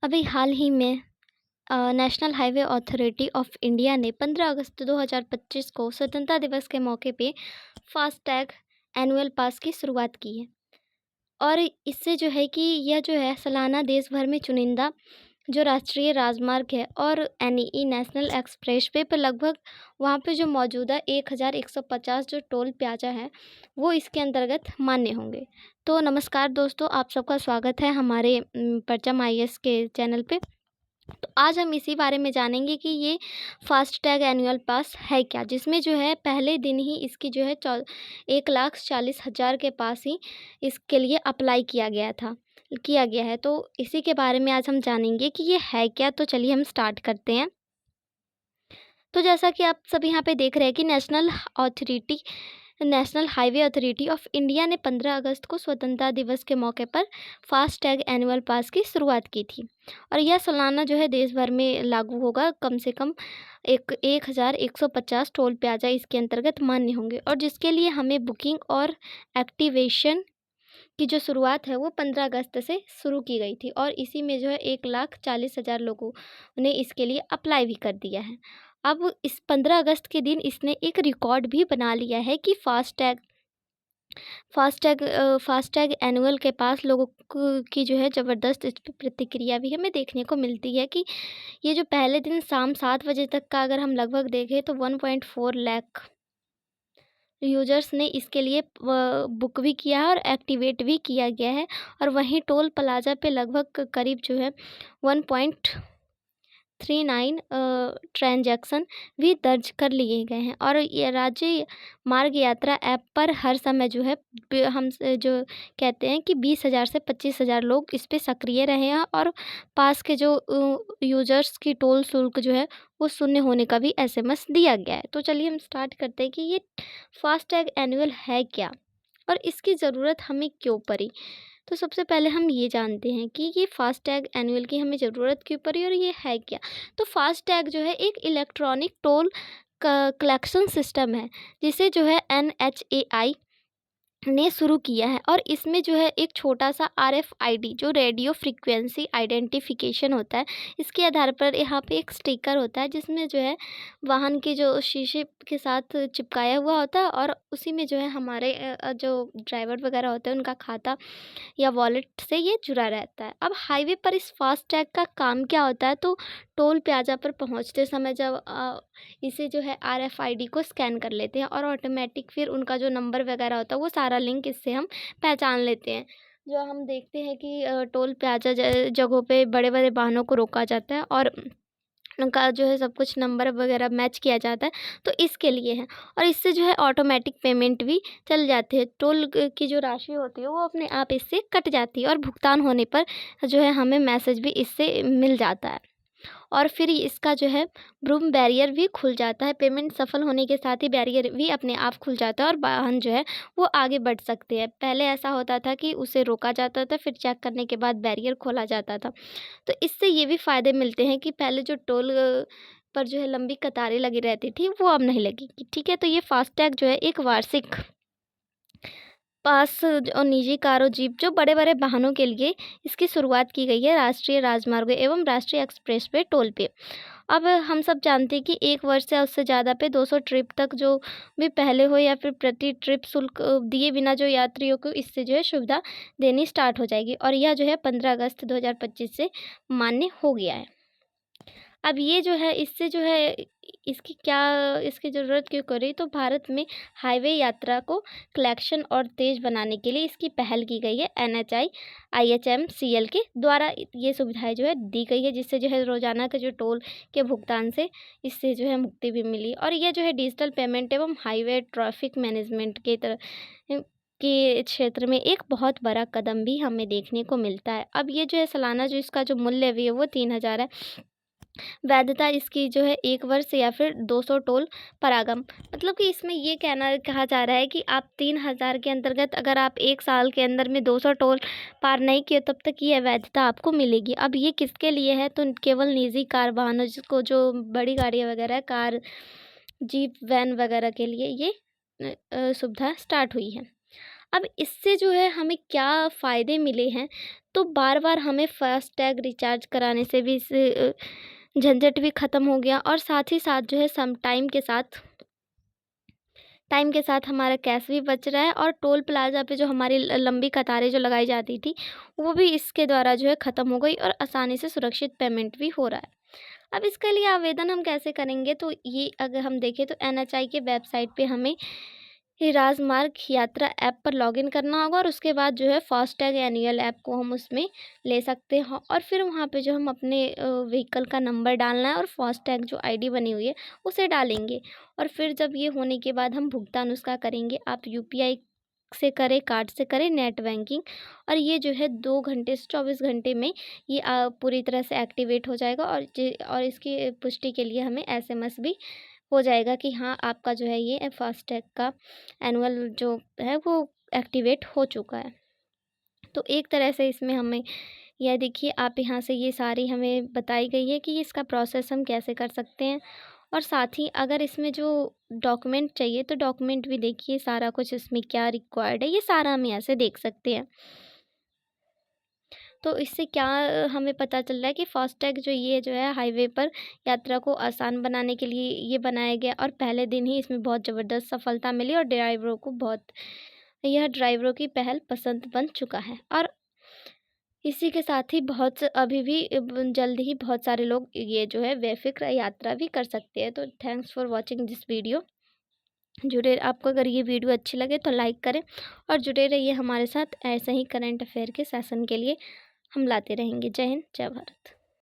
अभी हाल ही में national highway authority of India ने 15 अगस्त 2025 को स्वतंत्रता दिवस के मौके पे फास्टैग एनुअल पास की शुरुआत की है। और इससे जो है कि यह जो है सालाना देश भर में चुनिंदा जो राष्ट्रीय राजमार्ग है और एनईई नेशनल एक्सप्रेसवे पर लगभग वहाँ पे जो मौजूदा 1150 जो टोल प्लाजा है वो इसके अंतर्गत मान्य होंगे। तो नमस्कार दोस्तों, आप सबका स्वागत है हमारे परचम आईएएस के चैनल पे। तो आज हम इसी बारे में जानेंगे कि ये फास्टैग एनुअल पास है क्या, जिसमें जो है पहले दिन ही इसकी जो है 1,40,000 के पास ही इसके लिए अप्लाई किया गया है। तो इसी के बारे में आज हम जानेंगे कि ये है क्या। तो चलिए हम स्टार्ट करते हैं। तो जैसा कि आप सब यहाँ पे देख रहे हैं कि national highway authority of India ने 15 अगस्त को स्वतंत्रता दिवस के मौके पर फास्टैग एनुअल पास की शुरुआत की थी। और यह सालाना जो है देश भर में लागू होगा। कम से कम 1,150 टोल प्लाजा इसके अंतर्गत मान्य होंगे और जिसके लिए हमें बुकिंग और एक्टिवेशन की जो शुरुआत है वो 15 अगस्त से शुरू की गई थी। और इसी में जो है 1,40,000 लोगों ने इसके लिए अप्लाई भी कर दिया है। अब इस 15 अगस्त के दिन इसने एक रिकॉर्ड भी बना लिया है कि फास्टैग एनुअल के पास लोगों की जो है ज़बरदस्त इस पे प्रतिक्रिया भी हमें देखने को मिलती है कि ये जो पहले दिन शाम 7 बजे तक का अगर हम लगभग देखें तो 1.4 लाख यूजर्स ने इसके लिए बुक भी किया है और एक्टिवेट भी किया गया है। और वहीं टोल प्लाज़ा पे लगभग करीब जो है 1.39 ट्रांजैक्शन भी दर्ज कर लिए गए हैं। और ये राज्य मार्ग यात्रा ऐप पर हर समय जो है हम जो कहते हैं कि 20,000 से 25,000 लोग इस पे सक्रिय रहे हैं। और पास के जो यूजर्स की टोल शुल्क जो है वो शून्य होने का भी एसएमएस दिया गया है। तो चलिए हम स्टार्ट करते हैं कि ये फास्टैग एनुअल है क्या और इसकी ज़रूरत हमें क्यों पड़ी। तो सबसे पहले हम ये जानते हैं कि ये फास्टैग एनुअल की हमें ज़रूरत क्यों पड़ी और ये है क्या। तो फास्टैग जो है एक इलेक्ट्रॉनिक टोल कलेक्शन सिस्टम है जिसे जो है NHAI ने शुरू किया है। और इसमें जो है एक छोटा सा RFID जो रेडियो फ्रीक्वेंसी आइडेंटिफिकेशन होता है, इसके आधार पर यहाँ पे एक स्टिकर होता है जिसमें जो है वाहन के जो शीशे के साथ चिपकाया हुआ होता है और उसी में जो है हमारे जो ड्राइवर वगैरह होते हैं उनका खाता या वॉलेट से ये जुड़ा रहता है। अब हाईवे पर इस फास्टैग का काम क्या होता है, तो टोल प्लाजा पर पहुँचते समय जब इसे जो है RFID को स्कैन कर लेते हैं और ऑटोमेटिक फिर उनका जो नंबर वगैरह होता है वो सारा लिंक इससे हम पहचान लेते हैं। जो हम देखते हैं कि टोल प्लाजा जगहों पे बड़े-बड़े वाहनों को रोका जाता है और उनका जो है सब कुछ नंबर वगैरह मैच किया जाता है, तो इसके लिए है। और इससे जो है ऑटोमेटिक पेमेंट भी चल जाती है। टोल की जो राशि होती है वो अपने आप इससे कट जाती है और भुगतान होने पर जो है हमें मैसेज भी इससे मिल जाता है। और फिर इसका जो है ब्रूम बैरियर भी खुल जाता है। पेमेंट सफल होने के साथ ही बैरियर भी अपने आप खुल जाता है और वाहन जो है वो आगे बढ़ सकते हैं। पहले ऐसा होता था कि उसे रोका जाता था, फिर चेक करने के बाद बैरियर खोला जाता था। तो इससे ये भी फ़ायदे मिलते हैं कि पहले जो टोल पर जो है लंबी कतारें लगी रहती थी वो अब नहीं लगेगी। ठीक है, तो ये फास्टैग जो है एक वार्षिक पास और निजी कार और जीप जो बड़े-बड़े वाहनों के लिए इसकी शुरुआत की गई है राष्ट्रीय राजमार्गों एवं राष्ट्रीय एक्सप्रेसवे टोल पे। अब हम सब जानते हैं कि 1 वर्ष या उससे ज़्यादा पे 200 ट्रिप तक जो भी पहले हो या फिर प्रति ट्रिप शुल्क दिए बिना जो यात्रियों को इससे जो है सुविधा देनी स्टार्ट हो जाएगी। और यह जो है 15 अगस्त 2025 से मान्य हो गया है। अब ये जो है इससे जो है इसकी ज़रूरत क्यों करी, तो भारत में हाईवे यात्रा को कलेक्शन और तेज़ बनाने के लिए इसकी पहल की गई है। NHI IHMCL के द्वारा ये सुविधाएं जो है दी गई है, जिससे जो है रोज़ाना के जो टोल के भुगतान से इससे जो है मुक्ति भी मिली। और ये जो है डिजिटल पेमेंट एवं हाईवे ट्रैफिक मैनेजमेंट के क्षेत्र में एक बहुत बड़ा कदम भी हमें देखने को मिलता है। अब ये जो है सालाना जो इसका जो मूल्य भी है वो 3,000 है। वैधता इसकी जो है 1 वर्ष या फिर 200 टोल परागम। मतलब कि इसमें ये कहा जा रहा है कि आप 3,000 के अंतर्गत अगर आप 1 साल के अंदर में 200 टोल पार नहीं किए तब तक ये वैधता आपको मिलेगी। अब ये किसके लिए है, तो केवल निजी कार वाहनों जिसको जो बड़ी गाड़ियाँ वगैरह कार, जीप, वैन वगैरह के लिए ये सुविधा स्टार्ट हुई है। अब इससे जो है हमें क्या फ़ायदे मिले हैं, तो बार-बार हमें फ़ास्टैग रिचार्ज कराने से भी झंझट भी ख़त्म हो गया, और साथ ही साथ जो है टाइम के साथ हमारा कैश भी बच रहा है, और टोल प्लाज़ा पे जो हमारी लंबी कतारें जो लगाई जाती थी, वो भी इसके द्वारा जो है ख़त्म हो गई, और आसानी से सुरक्षित पेमेंट भी हो रहा है। अब इसके लिए आवेदन हम कैसे करेंगे, तो ये अगर हम देखें तो एनएचआई के वेबसाइट पे हमें ये राजमार्ग यात्रा ऐप पर लॉगिन करना होगा, और उसके बाद जो है फास्टैग एनुअल ऐप को हम उसमें ले सकते हैं, और फिर वहाँ पे जो हम अपने व्हीकल का नंबर डालना है, और फास्टैग जो आईडी बनी हुई है उसे डालेंगे, और फिर जब ये होने के बाद हम भुगतान उसका करेंगे। आप यूपीआई से करें, कार्ड से करें, नेट बैंकिंग, और ये जो है 2 घंटे से 24 घंटे में ये पूरी तरह से एक्टिवेट हो जाएगा, और इसकी पुष्टि के लिए हमें एसएमएस भी हो जाएगा कि हाँ, आपका जो है ये फास्टैग का एनुअल जो है वो एक्टिवेट हो चुका है। तो एक तरह से इसमें हमें यह देखिए, आप यहाँ से ये सारी हमें बताई गई है कि इसका प्रोसेस हम कैसे कर सकते हैं, और साथ ही अगर इसमें जो डॉक्यूमेंट चाहिए तो डॉक्यूमेंट भी देखिए, सारा कुछ इसमें क्या रिक्वायर्ड है, ये सारा हम यहाँ से देख सकते हैं। तो इससे क्या हमें पता चल रहा है कि फास्टैग जो है हाईवे पर यात्रा को आसान बनाने के लिए ये बनाया गया, और पहले दिन ही इसमें बहुत ज़बरदस्त सफलता मिली, और यह ड्राइवरों की पहल पसंद बन चुका है। और इसी के साथ ही अभी भी जल्द ही बहुत सारे लोग ये जो है बेफिक्र यात्रा भी कर सकते हैं। तो thanks for watching this video. आपको अगर ये वीडियो अच्छी लगे तो लाइक करें, और जुड़े रहिए हमारे साथ, ऐसे ही करंट अफेयर के सेशन के लिए हम लाते रहेंगे। जय हिंद, जय भारत।